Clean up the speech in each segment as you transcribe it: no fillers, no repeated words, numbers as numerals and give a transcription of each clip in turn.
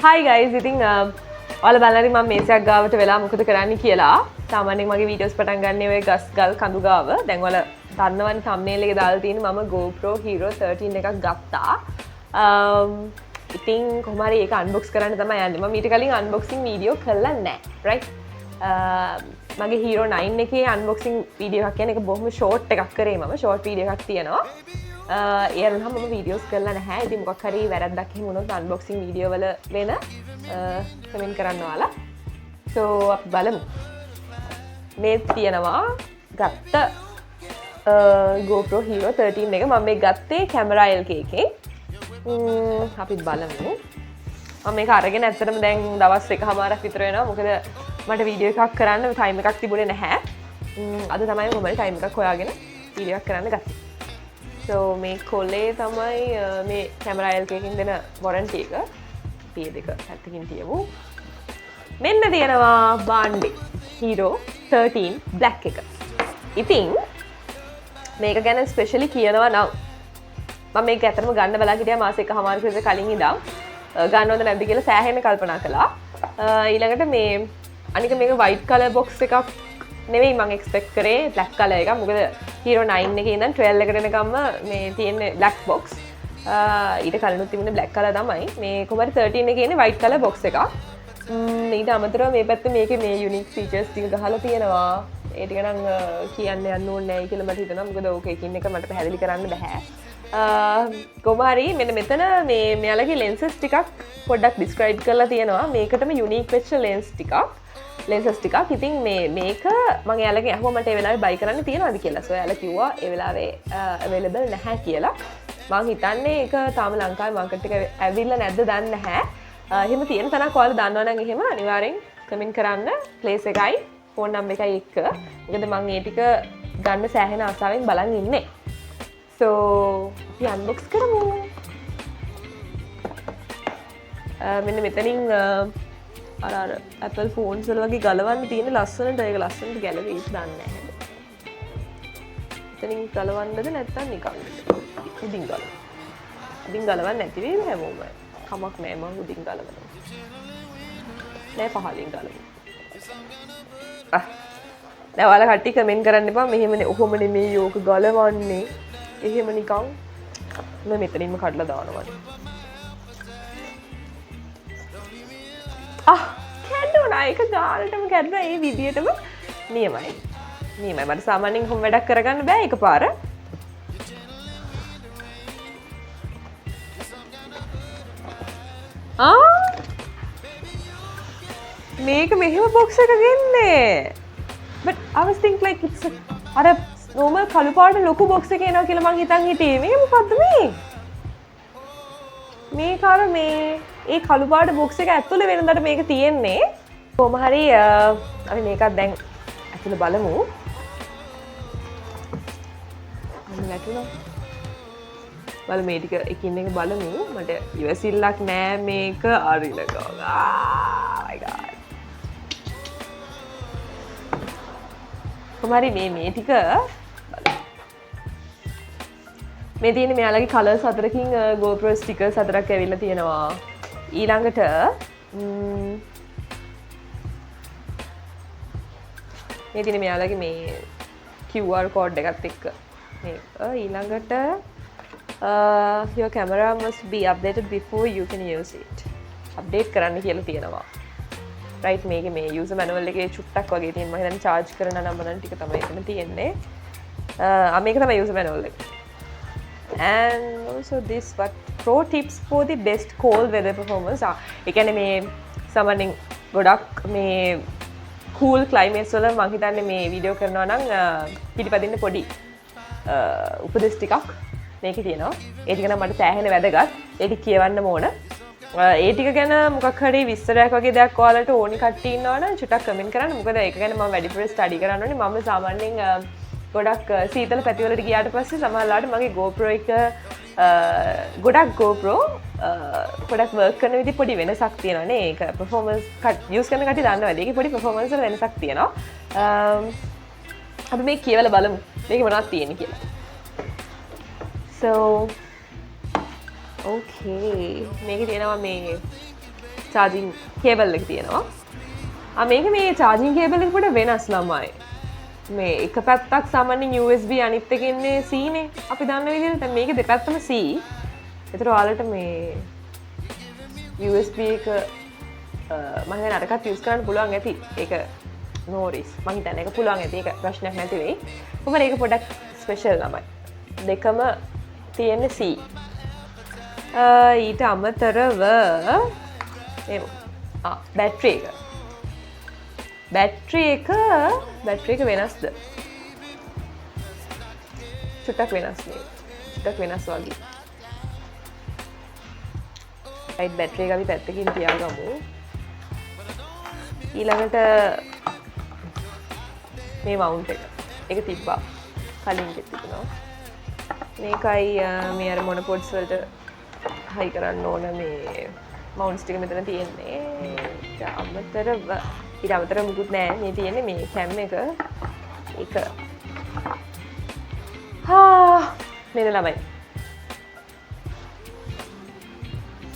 Hi guys, ඉතින් ඔයාලා බලලා ඉතින් මම මේසයක් ගාවට වෙලා මොකද කරන්නේ කියලා. සාමාන්‍යයෙන් මගේ වීඩියෝස් පටන් ගන්න ඔය ගස් ගල් කඳු ගාව. දැන් ඔයාලා දන්නවනේ thumbnail එකේ දාලා තියෙන්නේ මම GoPro Hero 13 එකක් ගත්තා. ඉතින් කොහොම හරි ඒක unbox කරන්න තමයි යන්නේ. මම ඊට කලින් unboxing වීඩියෝ කළා නැහැ. right? මගේ Hero 9 එකේ unboxing වීඩියෝ එකක් කියන්නේ ඒක බොහොම short එකක් කරේ මම. short වීඩියෝ එකක් තියෙනවා. ඒ අනුව මම වීඩියෝස් කරලා නැහැ. ඉතින් මොකක් හරි වැරද්දක් එහෙම වුණොත් අන්බොක්සිං වීඩියෝ වල වෙන කමෙන්ට් කරන්න ඔයාලා. so අපි බලමු. මේ තියෙනවා ගත්ත GoPro Hero 13 එක. මම මේක ගත්තේ camera LK එකෙන්. අපි බලමු. මම මේක අරගෙන ඇත්තටම දැන් දවස් එකමාරක් විතර වෙනවා. මොකද මට වීඩියෝ එකක් කරන්න ටයිම් එකක් තිබුණේ නැහැ. අද තමයි මම ටයිම් එකක් හොයාගෙන වීඩියෝ එකක් කරන්න ගත්තේ. so මේ කොලේ තමයි මේ කැමරා LK එකකින් දෙන වොරන්ටි එක. අපි දෙක පැත්තකින් තියමු. මෙන්න තියෙනවා බාණ්ඩේ Hero 13 black එක. ඉතින් මේක ගැන ස්පෙෂලි කියනවා නම් මම මේක ඇත්තටම ගන්න බලා හිටියා මාස එකමාරක විතර කලින් ඉඳන් ගන්නවද නැද්ද කියලා සෑහෙන කල්පනා කළා. ඊළඟට මේ අනික මේක white color box එකක් නෙවෙයි මම එක්ස්පෙක්ට් කරේ black color එකක්. මොකද Hero 9 එකේ ඉඳන් 12 එකට එනකම්ම මේ තියෙන්නේ black box. ඊට කලිනුත් තිබුණේ black color තමයි. මේ කොහමද 13 එකේ ඉන්නේ white color box එකක්. ඊට අමතරව මේ පැත්තේ මේකේ මේ unique features ටික ගහලා තියෙනවා. ඒ ටික නම් කියන්න යන්න ඕනේ නැහැ කියලා මට හිතෙනවා. මොකද ඕක එකින් එක මට පැහැදිලි කරන්න බෑ. කොහොම හරි මෙන්න මෙතන මේ මෙයාලගේ lenses ටිකක් පොඩ්ඩක් describe කරලා තියෙනවා. මේකටම unique වෙච්ච lens ටිකක්. lenses ටිකක්. ඉතින් මේක මම එයාලගෙන් අහුවා මට ඒ වෙලාවේ buy කරන්න තියනවාද කියලා. so එයාලා කිව්වා ඒ වෙලාවේ available නැහැ කියලා. මම හිතන්නේ ඒක තාම ලංකාවේ මාකට් එක ඇවිල්ලා නැද්ද දන්නේ නැහැ. එහෙම තියෙන තැනක් ඔයාලා දන්නවනම් එහෙම අනිවාර්යෙන් කමෙන්ට් කරන්න. place එකයි phone number එකයි එක්ක. මොකද මම ඒ ටික ගන්න සෑහෙන ආසාවෙන් බලන් ඉන්නේ. so අපි unbox කරමු. මෙන්න මෙතනින් අර Apple phones වල වගේ ගලවන්න තියෙන ලස්සනට ඒක ලස්සනට ගැලවෙයිද දන්නේ නැහැ. එතනින් ගලවන්නද නැත්නම් නිකන් උඩින් ගලවන්න. උඩින් ගලවන්න නැති වෙයි හැමෝම. කමක් නැහැ මම උඩින් ගලවනවා. නෑ පහලින් ගලවන්න. දැන් ඔයාලා කට්ටිය කමෙන්ට් කරන්න එපා මෙහෙමනේ ඔහොම නෙමෙයි යෝක ගලවන්නේ. එහෙම නිකන් මම මෙතනින්ම කඩලා දානවා. කැඩුණා ඒක ගානටම කැඩුණා ඒ විදියටම නියමයි. නියමයි. මට සාමාන්‍යයෙන් කොහොම වැඩක් කරගන්න බෑ එකපාර. මේක මෙහෙම box එකක ගෙන්නේ. but I was think like it's අර normal කළු පාට ලොකු box එකේ එනවා කියලා මං හිතන් හිටියේ. මේ මොකද්ද මේ? මේක අර මේ ඒ කළු පාට box එක ඇතුලේ වෙනදාට මේක තියෙන්නේ. කොහොම හරි අපි මේකත් දැන් ඇතුලේ බලමු. අන්න වැටුණා. බලමු මේ ටික එකින් එක බලමු. මට ඉවසිල්ලක් නෑ මේක අරිලකෝ. my god. කොහොම හරි මේ ටික මේ තියෙන්නේ මෙයාලගේ කලර්ස් හතරකින් GoPro stickers හතරක් ඇවිල්ලා තියෙනවා. ඊළඟට මේ තියෙන්නේ මෙයාලගේ මේ QR code එකත් එක්ක මේක. ඊළඟට your camera must be updated before you can use it. Update කරන්න කියලා තියෙනවා. right මේකේ මේ user manual එකේ චුට්ටක් වගේ තියෙනවා. මම හිතන්නේ charge කරන නම්බරන් ටික තමයි එතන තියෙන්නේ. මේක තමයි user manual එක. and also this what pro tips for the best cold weather performance. ඒ කියන්නේ මේ සාමාන්‍යයෙන් ගොඩක් මේ cool climates වල මම හිතන්නේ මේ වීඩියෝ කරනවා නම් පිටිපදින්න පොඩි උපදෙස් ටිකක් මේකේ තියෙනවා. ඒ ටික නම් මට සෑහෙන වැදගත්. ඒ ටික කියවන්න ඕන. ඒ ටික ගැන මොකක් හරි විස්තරයක් වගේ දෙයක් ඔයාලට ඕනි කට්ටිය ඉන්නවනම් චුට්ටක් කමෙන්ට් කරන්න. මොකද ඒක ගැන මම වැඩිපුර ස්ටඩි කරන්න ඕනේ. මම සාමාන්‍යයෙන් ගොඩක් සීතල පැතිවලට ගියාට පස්සේ සමහරවිට මගේ GoPro එක ගොඩක් GoPro ගොඩක් වර්ක් කරන විදිහ පොඩි වෙනසක් තියෙනවා නේ. ඒක performance යූස් කරන කට්ටිය දන්නවද? ඒකේ පොඩි performance වල වෙනසක් තියෙනවා. අපි මේක කියවලා බලමු. මේකේ මොනවද තියෙන්නේ කියලා. so okay මේකේ තියෙනවා මේ charging cable එක තියෙනවා. මේක මේ charging cable එක පොඩ වෙනස් ළමයි. මේ එක පැත්තක් සාමාන්‍යයෙන් USB අනිත් එකේ ඉන්නේ C නේ. අපි දන්න විදිහට දැන් මේකේ දෙපැත්තම C. ඒතර ඔයාලට මේ USB එක මම හිතන්නේ අරකට යූස් කරන්න පුළුවන් ඇති. ඒක no worries. මම හිතන්නේ ඒක පුළුවන් ඇති. ඒක ප්‍රශ්නයක් නැති වෙයි. කොහොමද ඒක පොඩක් ස්පෙෂල් ළමයි. දෙකම තියෙන්නේ C. ඊට අමතරව බැටරි එක. බැටරි එක වෙනස්ද? චුට්ටක් වෙනස් නේ. චුට්ටක් වෙනස් වගේ. right බැටරි එක අපි පැත්තකින් තියාගමු. ඊළඟට මේ මවුන්ට් එක. ඒක තිබ්බා. කලින් තිබුණා. මේකයි මේ අර මොනොපොඩ්ස් වලට හයි කරන්න ඕන මේ මවුන්ට්ස් ටික මෙතන තියෙන්නේ. ඊට අමතරව මුකුත් නෑ. මේ තියෙන්නේ මේ කැම් එක. ඒක මෙන්න ළමයි.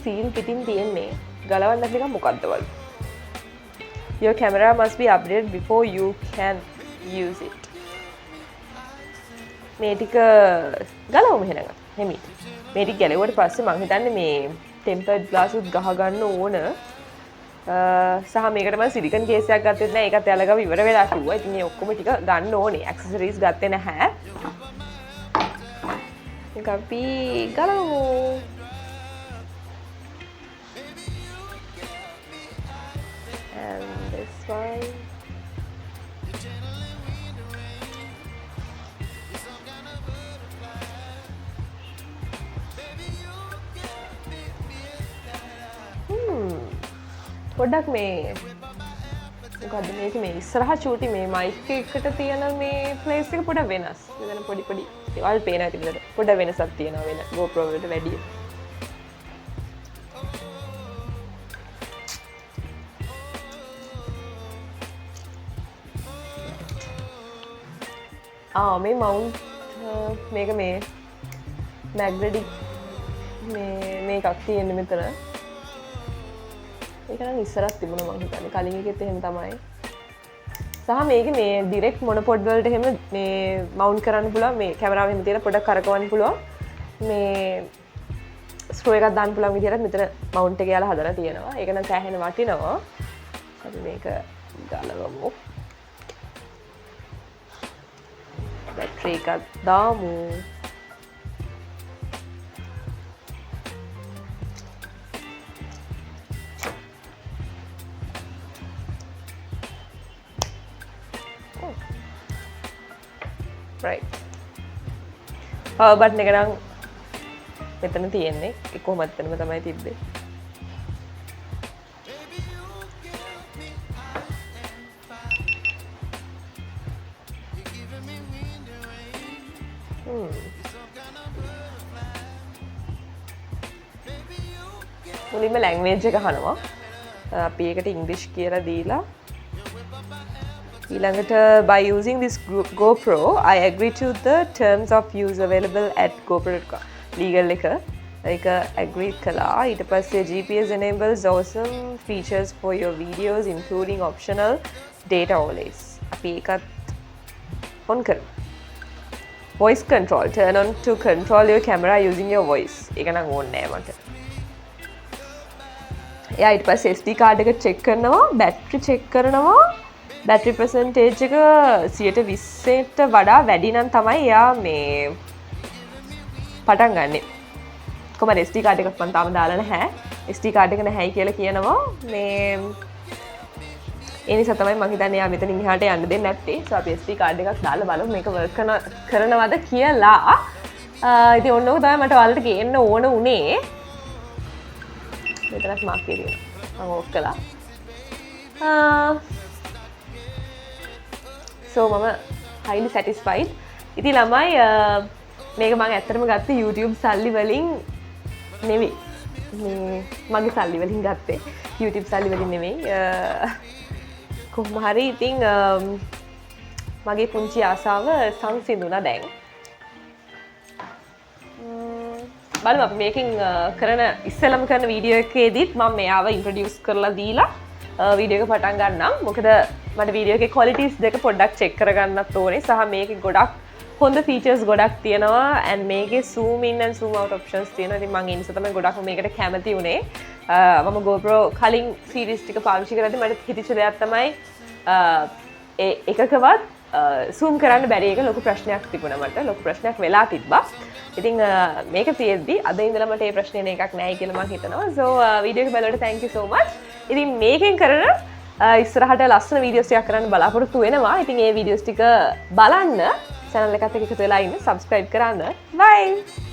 සීල් පිටින් තියෙන්නේ ගලවන්න නැති එක මොකද්ද වල? Your camera must be updated before you can use it. මේ ටික ගලවමු එහෙනම්. හෙමි. මේ ටික ගැලෙවුවට පස්සේ මම හිතන්නේ මේ ටෙම්පර්ඩ් ග්ලාස් උත් ගහ ගන්න ඕන. සහ මේකට මම සිලිකන් කේස් එකක් ගත්තෙත් නෑ. ඒකත් යාලගම ඉවර වෙලා කිව්වා. ඉතින් මේ ඔක්කොම ටික ගන්න ඕනේ. ඇක්සසරිස් ගත්තේ නැහැ. ඒක අපි ගලවමු. And this one. පොඩ්ඩක් මේ මොකද්ද මේක මේ ඉස්සරහා චූටි මේ මයික් එකට තියෙන මේ ප්ලේස් එක පොඩ වෙනස්. මෙතන පොඩි ඒවල් පේනවා ඉතින් පොඩ වෙනසක් තියෙනවා වෙන GoPro වලට වැඩිය. මේ මවුන්ට් මේක මේ මැග්නටික් මේ එකක් තියෙන්නේ මෙතන. ඒක නම් ඉස්සරත් තිබුණා මං හිතන්නේ. කලින් එකෙත් එහෙම තමයි. සහ මේක මේ ඩිරෙක්ට් මොනොපොඩ් වලට එහෙම මේ මවුන්ට් කරන්න පුළුවන්. මේ කැමරාව එහෙම තියලා පොඩක් කරකවන්න පුළුවන්. මේ ස්ක්‍රූ එකක් දාන්න පුළුවන් විදිහට මෙතන මවුන්ට් එක යාලා හදලා තියෙනවා. ඒක නම් සෑහෙන වටිනවා. අපි මේක ගලවමු. බැටරි එකක් දාමු. right. power button එක නම් මෙතන තියෙන්නේ. ඒක කොහොමද එතනම තමයි තිබ්බේ. මුලින්ම ලැන්ග්වේජ් එක අහනවා. අපි ඒකට ඉංග්‍රීසි කියලා දීලා ඊළඟට by using this GoPro I agree to the terms of use available at GoPro.com legal එක ඒක agree කළා. ඊට පස්සේ GPS enables awesome features for your videos including optional data overlays. අපි ඒකත් on කරමු. voice control turn on to control your camera using your voice. ඒක නම් ඕනේ නෑ මට. එයා ඊට පස්සේ SD card එක check කරනවා, battery check කරනවා. බැටරි පර්සන්ටේජ් එක 120ට වඩා වැඩි නම් තමයි එයා මේ පටන් ගන්නෙ. කොහමද SD කාඩ් එකක් මම තාම දාලා නැහැ. SD කාඩ් එක නැහැයි කියලා කියනවා. මේ ඒ නිසා තමයි මම හිතන්නේ එයා මෙතනින් එහාට යන්න දෙන්නේ නැත්තේ. So අපි SD කාඩ් එකක් දාලා බලමු මේක work කරනවද කියලා. ඉතින් ඔන්නෝක තමයි මට ඔයාලට ගේන්න ඕන උනේ. මෙතනත් මාක් කරේ. මම ඕෆ් කළා. so මම highly satisfied. ඉතින් ළමයි මේක මම ඇත්තටම ගත්තේ YouTube සල්ලි වලින් නෙවෙයි. මේ මගේ සල්ලි වලින් ගත්තේ. YouTube සල්ලි වලින් නෙවෙයි. කොහොම හරි ඉතින් මගේ පුංචි ආසාව සංසිඳුණා දැන්. බලමු අපි මේකෙන් කරන ඉස්සෙල්ලම කරන වීඩියෝ එකේදීත් මම මෙයාව ඉන්ට්‍රොඩියුස් කරලා දීලා වීඩියෝ එක පටන් ගන්නම්. මොකද මට වීඩියෝ එකේ ක්වොලිටිස් දෙක පොඩ්ඩක් චෙක් කරගන්නත් ඕනේ. සහ මේකේ ගොඩක් හොඳ ෆීචර්ස් ගොඩක් තියෙනවා and මේකේ zoom in and zoom out options තියෙනවා. ඉතින් මම ඒ නිසා තමයි ගොඩක්ම මේකට කැමති වුණේ. මම GoPro කලින් සීරීස් ටික පාවිච්චි කරද්දී මට හිතෙච්ච දෙයක් තමයි ඒ එකකවත් zoom කරන්න බැරි එක ලොකු ප්‍රශ්නයක් තිබුණා මට. ලොකු ප්‍රශ්නයක් වෙලා තිබ්බා. ඉතින් මේක තියෙද්දි අද ඉඳලා මට මේ ප්‍රශ්නේ එකක් නැහැ කියලා මම හිතනවා. so වීඩියෝ එක බලනකොට thank you so much. ඉතින් මේකෙන් කරන ඉස්සරහට ලස්සන වීඩියෝස් ටිකක් කරන්න බලාපොරොත්තු වෙනවා. ඉතින් මේ වීඩියෝස් ටික බලන්න channel එකත් එක්ක එකතු වෙලා ඉන්න subscribe කරන්න. bye